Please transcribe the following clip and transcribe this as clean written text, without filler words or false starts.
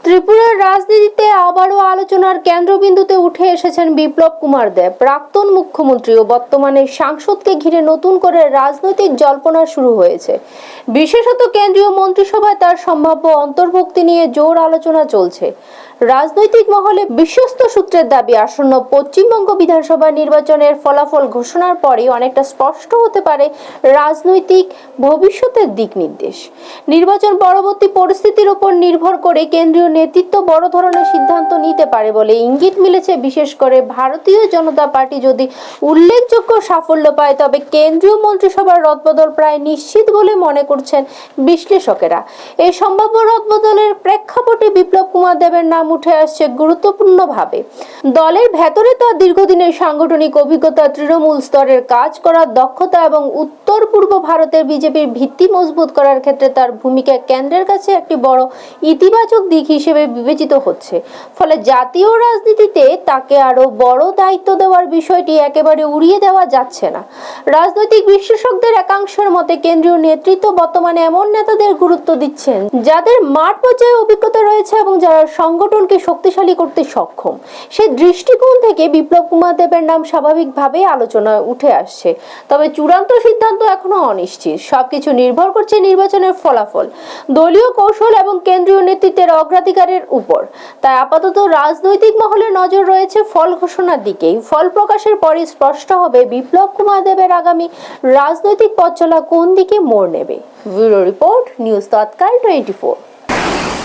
ত্রিপুরার রাজনীতিতে আবারও আলোচনার কেন্দ্রবিন্দুতে উঠে এসেছেন বিপ্লব কুমার দেব। প্রাক্তন মুখ্যমন্ত্রী ও বর্তমানে সাংসদকে ঘিরে নতুন করে রাজনৈতিক জল্পনা শুরু হয়েছে। বিশেষত কেন্দ্রীয় মন্ত্রিসভায় তার সম্ভাব্য অন্তর্ভুক্তি নিয়ে জোর আলোচনা চলছে। রাজনৈতিক মহলে বিশ্বস্ত সূত্রের দাবি, আসন্ন পশ্চিমবঙ্গ বিধানসভা নির্বাচনের ফলাফল ঘোষণার পরেই অনেকটা স্পষ্ট হতে পারে রাজনৈতিক ভবিষ্যতের দিক নির্দেশ। নির্বাচন পরবর্তী পরিস্থিতির উপর নির্ভর করে কেন্দ্রীয় নেতৃত্ব বড় ধরনের সিদ্ধান্ত নিতে পারে বলে ইঙ্গিত মিলেছে। বিশেষ করে ভারতীয় জনতা পার্টি যদি উল্লেখযোগ্য সাফল্য পায়, তবে কেন্দ্রীয় মন্ত্রিসভার রদবদল প্রায় নিশ্চিত বলে মনে করছেন বিশ্লেষকেরা। এই সম্ভাব্য রদবদলের প্রেক্ষাপটে বিপ্লব কুমার দেবের নাম উঠে আসছে গুরুত্বপূর্ণভাবে। দলের ভেতরে তার দীর্ঘদিনের সাংগঠনিক অভিজ্ঞতা, তৃণমূল স্তরের কাজ করার দক্ষতা এবং উত্তর পূর্ব ভারতের বিজেপির ভিত্তি মজবুত করার ক্ষেত্রে তার ভূমিকা কেন্দ্রের কাছে একটি বড় ইতিবাচক দিক হিসেবে বিবেচিত হচ্ছে। ফলে জাতীয় রাজনীতিতে তাকে আরো বড় দায়িত্ব দেওয়ার বিষয়টি একেবারে উড়িয়ে দেওয়া যাচ্ছে না। রাজনৈতিক বিশ্লেষকদের একাংশের মতে কেন্দ্রীয় নেতৃত্ব বর্তমানে এমন নেতাদের গুরুত্ব দিচ্ছেন যাদের মাঠ পর্যায়ে অভিজ্ঞতা রয়েছে এবং যারা সংগঠনকে শক্তিশালী করতে সক্ষম। সেই দৃষ্টিকোণ থেকে বিপ্লব কুমার দেবের নাম স্বাভাবিকভাবেই আলোচনায় উঠে আসছে। তবে চূড়ান্ত সিদ্ধান্ত এখনো অনিশ্চিত। সবকিছু নির্ভর করছে নির্বাচনের ফলাফল, দলীয় কৌশল এবং কেন্দ্রীয় নেতৃত্বের অগ্রাধিকারের উপর। তাই আপাতত রাজনৈতিক মহলে নজর রয়েছে ফল ঘোষণার দিকেই। ফল প্রকাশের পরই স্পষ্ট হবে বিপ্লব কুমার দেবের আগামী রাজনৈতিক পথ চলা কোন দিকে মোড় নেবে। ব্যুরো রিপোর্ট, নিউজ তৎকাল 24।